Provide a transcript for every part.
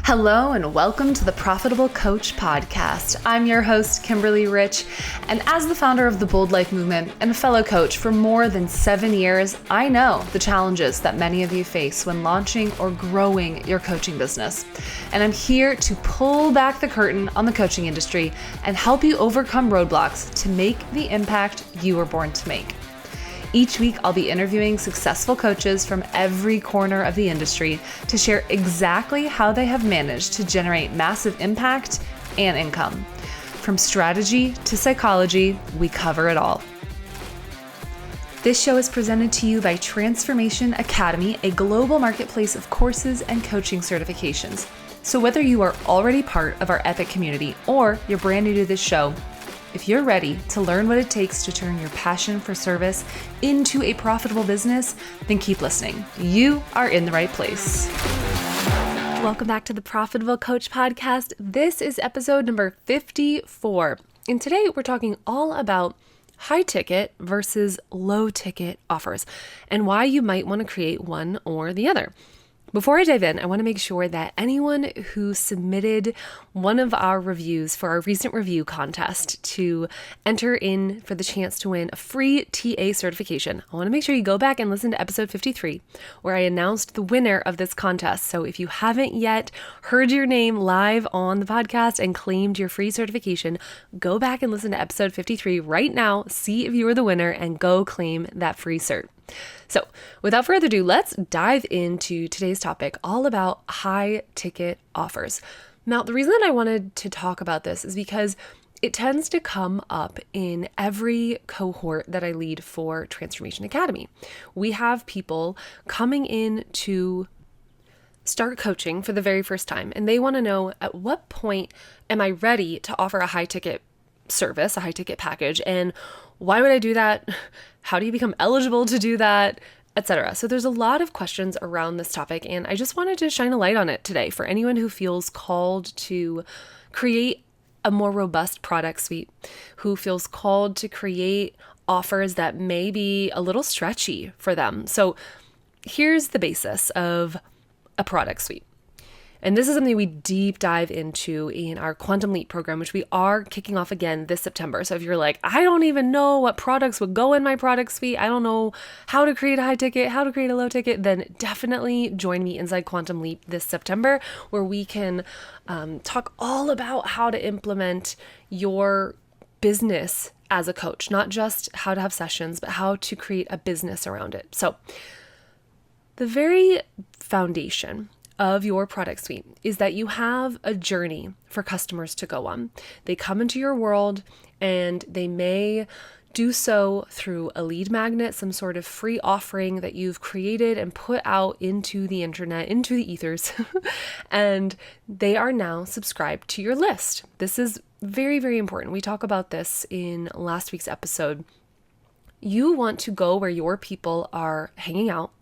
Hello and welcome to the Profitable Coach Podcast. I'm your host, Kimberly Rich, and as the founder of the Bold Life Movement and a fellow coach for more than 7 years, I know the challenges that many of you face when launching or growing your coaching business. And I'm here to pull back the curtain on the coaching industry and help you overcome roadblocks to make the impact you were born to make. Each week, I'll be interviewing successful coaches from every corner of the industry to share exactly how they have managed to generate massive impact and income. From strategy to psychology, we cover it all. This show is presented to you by Transformation Academy, a global marketplace of courses and coaching certifications. So whether you are already part of our epic community or you're brand new to this show, if you're ready to learn what it takes to turn your passion for service into a profitable business, then keep listening. You are in the right place. Welcome back to the Profitable Coach Podcast. This is episode number 54. And today we're talking all about high ticket versus low ticket offers and why you might want to create one or the other. Before I dive in, I want to make sure that anyone who submitted one of our reviews for our recent review contest to enter in for the chance to win a free TA certification, I want to make sure you go back and listen to episode 53, where I announced the winner of this contest. So if you haven't yet heard your name live on the podcast and claimed your free certification, go back and listen to episode 53 right now, see if you were the winner, and go claim that free cert. So without further ado, let's dive into today's topic, all about high ticket offers. Now, the reason that I wanted to talk about this is because it tends to come up in every cohort that I lead for Transformation Academy. We have people coming in to start coaching for the very first time, and they want to know, at what point am I ready to offer a high ticket service, a high ticket package, and why would I do that? How do you become eligible to do that, etc. So there's a lot of questions around this topic, and I just wanted to shine a light on it today for anyone who feels called to create a more robust product suite, who feels called to create offers that may be a little stretchy for them. So here's the basis of a product suite. And this is something we deep dive into in our Quantum Leap program, which we are kicking off again this September. So if you're like, I don't even know what products would go in my product suite, I don't know how to create a high ticket, how to create a low ticket, then definitely join me inside Quantum Leap this September, where we can talk all about how to implement your business as a coach, not just how to have sessions, but how to create a business around it. So the very foundation of your product suite is that you have a journey for customers to go on. They come into your world and they may do so through a lead magnet, some sort of free offering that you've created and put out into the internet, into the ethers, and they are now subscribed to your list. This is very, very important. We talk about this in last week's episode. You want to go where your people are hanging out,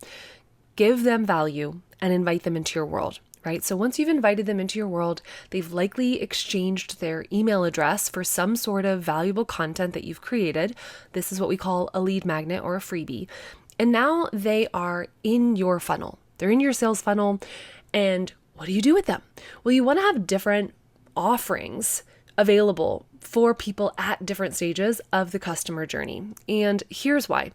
give them value, and invite them into your world, right? So once you've invited them into your world, they've likely exchanged their email address for some sort of valuable content that you've created. This is what we call a lead magnet or a freebie. And now they are in your funnel. They're in your sales funnel. And what do you do with them? Well, you want to have different offerings available for people at different stages of the customer journey. And here's why.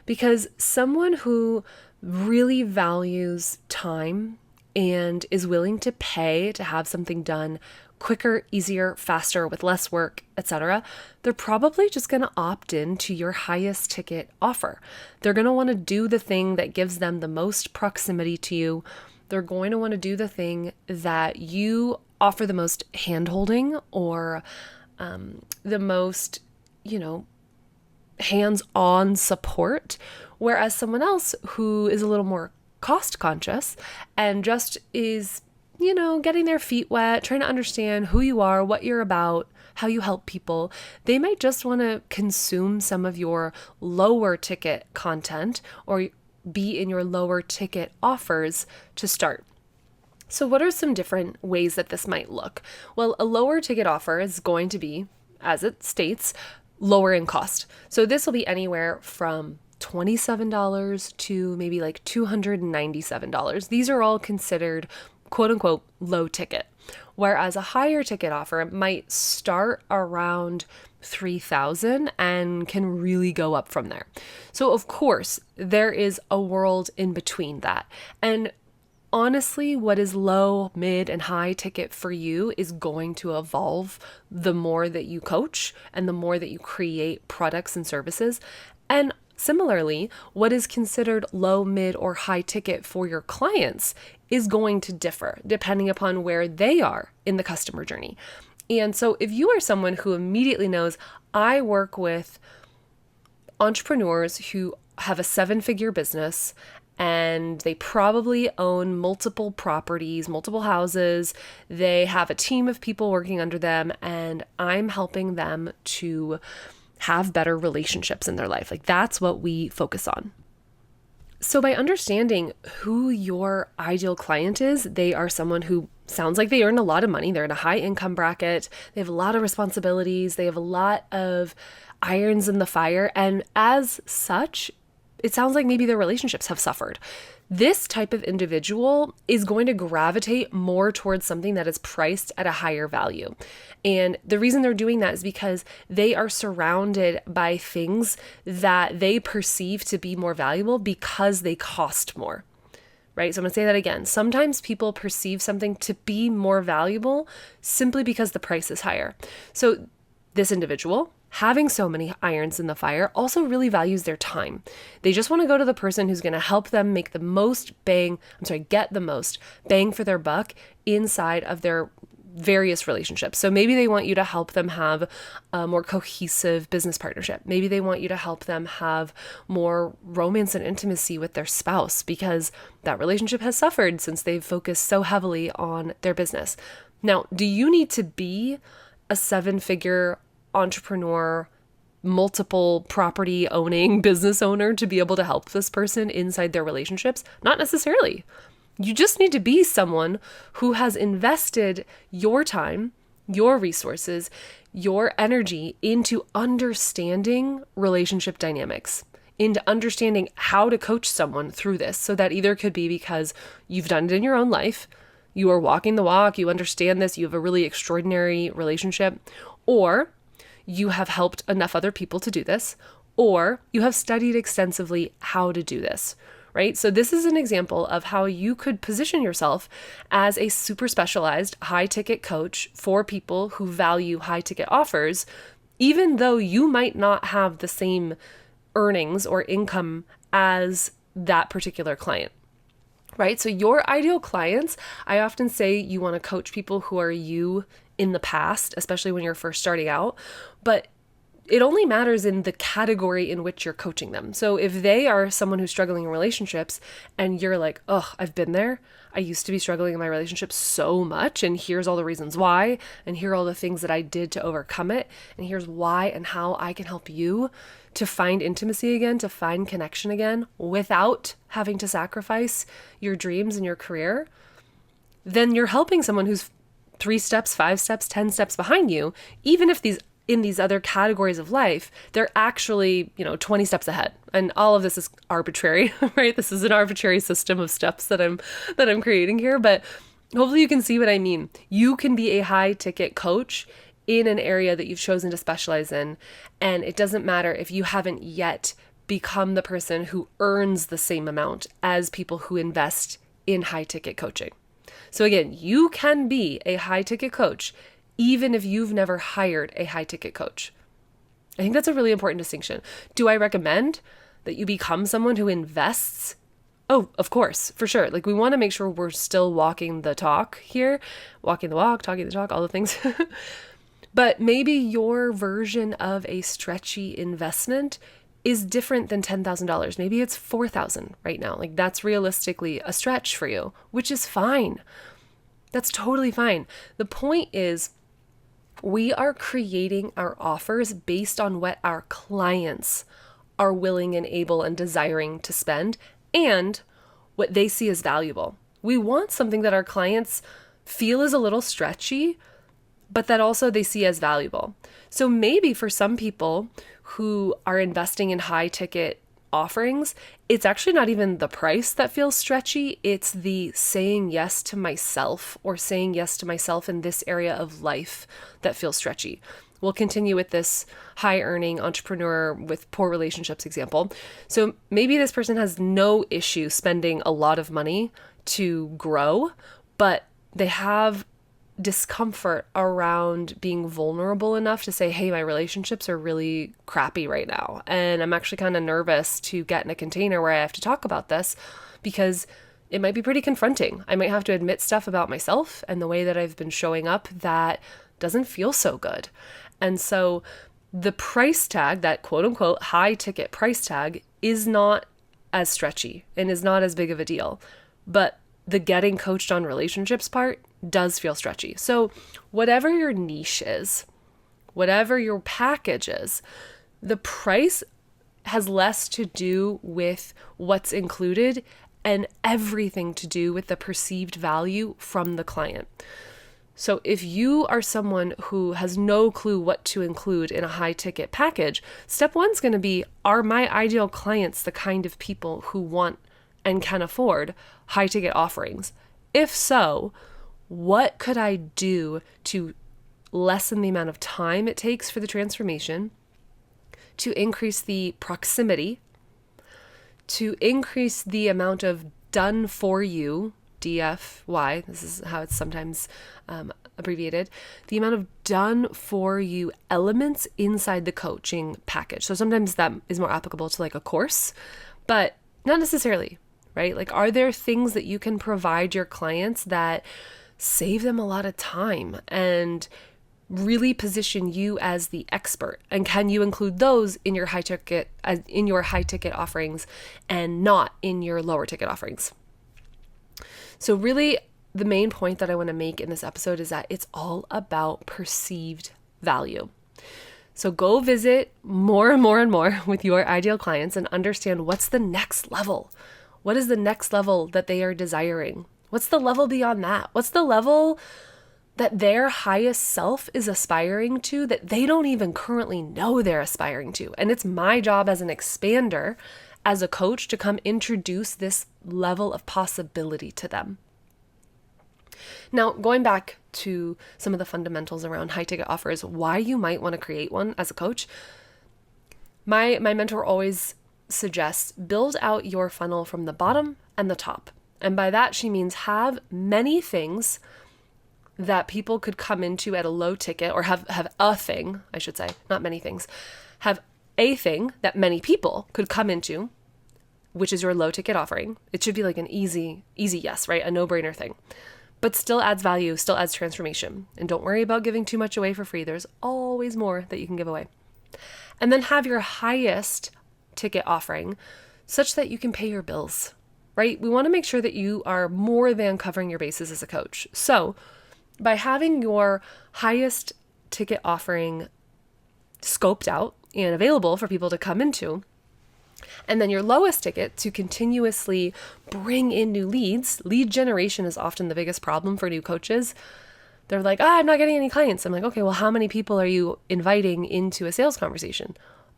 Because someone who really values time and is willing to pay to have something done quicker, easier, faster, with less work, etc., they're probably just going to opt in to your highest ticket offer. They're going to want to do the thing that gives them the most proximity to you. They're going to want to do the thing that you offer the most hand-holding or the most, hands-on support, whereas someone else who is a little more cost conscious and just is, getting their feet wet, trying to understand who you are, what you're about, how you help people, they might just want to consume some of your lower ticket content or be in your lower ticket offers to start. So what are some different ways that this might look? Well, a lower ticket offer is going to be, as it states, lower in cost. So this will be anywhere from $27 to maybe like $297. These are all considered quote unquote low ticket. Whereas a higher ticket offer might start around 3,000 and can really go up from there. So of course, there is a world in between that. And honestly, what is low, mid, and high ticket for you is going to evolve the more that you coach and the more that you create products and services. And similarly, what is considered low, mid, or high ticket for your clients is going to differ depending upon where they are in the customer journey. And so if you are someone who immediately knows, I work with entrepreneurs who have a 7-figure business and they probably own multiple properties, multiple houses, they have a team of people working under them, and I'm helping them to have better relationships in their life. Like, that's what we focus on. So by understanding who your ideal client is, they are someone who sounds like they earn a lot of money. They're in a high income bracket. They have a lot of responsibilities. They have a lot of irons in the fire. And as such, it sounds like maybe their relationships have suffered. This type of individual is going to gravitate more towards something that is priced at a higher value. And the reason they're doing that is because they are surrounded by things that they perceive to be more valuable because they cost more, right? So I'm going to say that again. Sometimes people perceive something to be more valuable simply because the price is higher. So this individual, having so many irons in the fire, also really values their time. They just want to go to the person who's going to help them make get the most bang for their buck inside of their various relationships. So maybe they want you to help them have a more cohesive business partnership. Maybe they want you to help them have more romance and intimacy with their spouse because that relationship has suffered since they've focused so heavily on their business. Now, do you need to be a 7-figure entrepreneur, multiple property owning business owner to be able to help this person inside their relationships? Not necessarily. You just need to be someone who has invested your time, your resources, your energy into understanding relationship dynamics, into understanding how to coach someone through this. So that either could be because you've done it in your own life, you are walking the walk, you understand this, you have a really extraordinary relationship, or you have helped enough other people to do this, or you have studied extensively how to do this, right? So this is an example of how you could position yourself as a super specialized high ticket coach for people who value high ticket offers, even though you might not have the same earnings or income as that particular client. Right? So your ideal clients, I often say you want to coach people who are you in the past, especially when you're first starting out, but it only matters in the category in which you're coaching them. So if they are someone who's struggling in relationships and you're like, oh, I've been there. I used to be struggling in my relationship so much, and here's all the reasons why, and here are all the things that I did to overcome it, and here's why and how I can help you to find intimacy again, to find connection again without having to sacrifice your dreams and your career, then you're helping someone who's 3 steps, 5 steps, 10 steps behind you, even if in these other categories of life, they're actually, 20 steps ahead. And all of this is arbitrary, right? This is an arbitrary system of steps that I'm creating here, but hopefully you can see what I mean. You can be a high ticket coach in an area that you've chosen to specialize in. And it doesn't matter if you haven't yet become the person who earns the same amount as people who invest in high ticket coaching. So again, you can be a high ticket coach even if you've never hired a high ticket coach. I think that's a really important distinction. Do I recommend that you become someone who invests? Oh, of course, for sure. Like, we want to make sure we're still walking the talk here, walking the walk, talking the talk, all the things. But maybe your version of a stretchy investment is different than $10,000. Maybe it's $4,000 right now. Like, that's realistically a stretch for you, which is fine. That's totally fine. The point is, we are creating our offers based on what our clients are willing and able and desiring to spend and what they see as valuable. We want something that our clients feel is a little stretchy, but that also they see as valuable. So maybe for some people who are investing in high ticket offerings, it's actually not even the price that feels stretchy. It's the saying yes to myself or saying yes to myself in this area of life that feels stretchy. We'll continue with this high earning entrepreneur with poor relationships example. So maybe this person has no issue spending a lot of money to grow, but they have discomfort around being vulnerable enough to say, hey, my relationships are really crappy right now. And I'm actually kind of nervous to get in a container where I have to talk about this because it might be pretty confronting. I might have to admit stuff about myself and the way that I've been showing up that doesn't feel so good. And so the price tag, that quote unquote high ticket price tag, is not as stretchy and is not as big of a deal. But the getting coached on relationships part does feel stretchy. So whatever your niche is, whatever your package is, the price has less to do with what's included and everything to do with the perceived value from the client. So if you are someone who has no clue what to include in a high ticket package, step one is going to be, are my ideal clients the kind of people who want and can afford high ticket offerings? If so, what could I do to lessen the amount of time it takes for the transformation, to increase the proximity, to increase the amount of done for you, DFY, this is how it's sometimes abbreviated, the amount of done for you elements inside the coaching package. So sometimes that is more applicable to like a course, but not necessarily, right? Like, are there things that you can provide your clients that save them a lot of time and really position you as the expert? And can you include those in your high ticket offerings and not in your lower ticket offerings? So really, the main point that I want to make in this episode is that it's all about perceived value. So go visit more and more and more with your ideal clients and understand what's the next level. What is the next level that they are desiring? What's the level beyond that? What's the level that their highest self is aspiring to that they don't even currently know they're aspiring to? And it's my job as an expander, as a coach, to come introduce this level of possibility to them. Now, going back to some of the fundamentals around high ticket offers, why you might want to create one as a coach. My mentor always suggests build out your funnel from the bottom and the top. And by that, she means have many things that people could come into at a low ticket, or have a thing, I should say, not many things. Have a thing that many people could come into, which is your low ticket offering. It should be like an easy yes, right? A no-brainer thing. But still adds value, still adds transformation. And don't worry about giving too much away for free. There's always more that you can give away. And then have your highest ticket offering such that you can pay your bills, right? We want to make sure that you are more than covering your bases as a coach. So by having your highest ticket offering scoped out and available for people to come into, and then your lowest ticket to continuously bring in new leads. Lead generation is often the biggest problem for new coaches. They're like, I'm not getting any clients. I'm like, okay, well, how many people are you inviting into a sales conversation?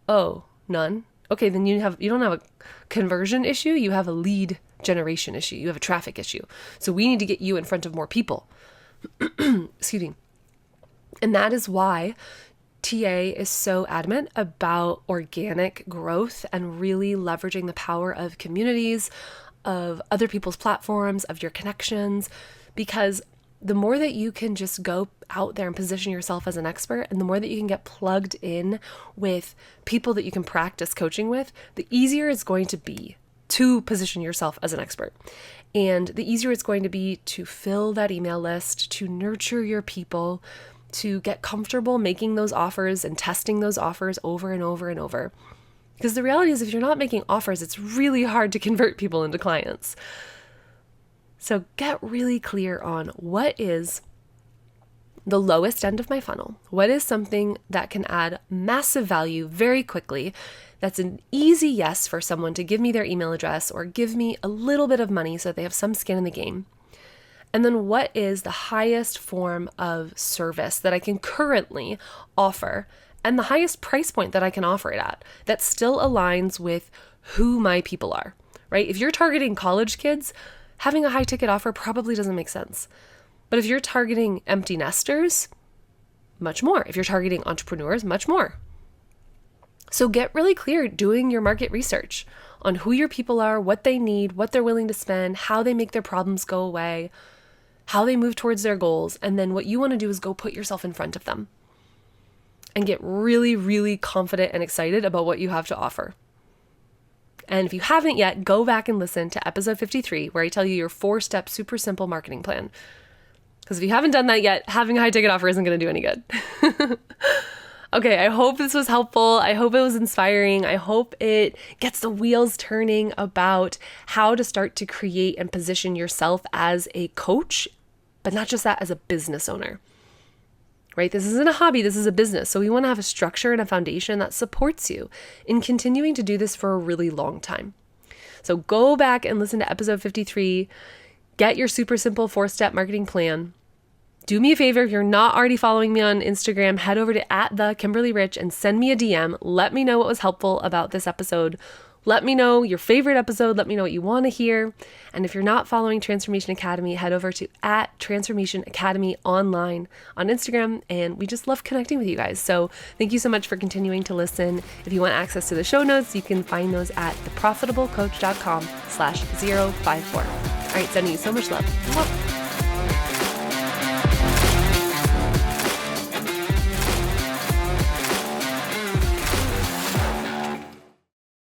Oh, none. Okay, then you don't have a conversion issue. You have a lead generation issue. You have a traffic issue. So we need to get you in front of more people. Excuse me. And that is why TA is so adamant about organic growth and really leveraging the power of communities, of other people's platforms, of your connections, because the more that you can just go out there and position yourself as an expert, and the more that you can get plugged in with people that you can practice coaching with, the easier it's going to be to position yourself as an expert. And the easier it's going to be to fill that email list, to nurture your people, to get comfortable making those offers and testing those offers over and over and over. Because the reality is, if you're not making offers, it's really hard to convert people into clients. So get really clear on what is the lowest end of my funnel. What is something that can add massive value very quickly? That's an easy yes for someone to give me their email address or give me a little bit of money so that they have some skin in the game. And then what is the highest form of service that I can currently offer, and the highest price point that I can offer it at that still aligns with who my people are, right? If you're targeting college kids, having a high ticket offer probably doesn't make sense. But if you're targeting empty nesters, much more. If you're targeting entrepreneurs, much more. So get really clear doing your market research on who your people are, what they need, what they're willing to spend, how they make their problems go away, how they move towards their goals. And then what you want to do is go put yourself in front of them and get really, really confident and excited about what you have to offer. And if you haven't yet, go back and listen to episode 53, where I tell you your 4-step super simple marketing plan. Because if you haven't done that yet, having a high ticket offer isn't going to do any good. Okay, I hope this was helpful. I hope it was inspiring. I hope it gets the wheels turning about how to start to create and position yourself as a coach, but not just that, as a business owner, right? This isn't a hobby, this is a business. So we want to have a structure and a foundation that supports you in continuing to do this for a really long time. So go back and listen to episode 53, get your super simple 4-step marketing plan. Do me a favor, if you're not already following me on Instagram, head over to @thekimberlyrich and send me a DM. Let me know what was helpful about this episode. Let me know your favorite episode. Let me know what you want to hear. And if you're not following Transformation Academy, head over to @Transformation Academy online on Instagram. And we just love connecting with you guys. So thank you so much for continuing to listen. If you want access to the show notes, you can find those at theprofitablecoach.com/054. All right, sending you so much love. Mwah.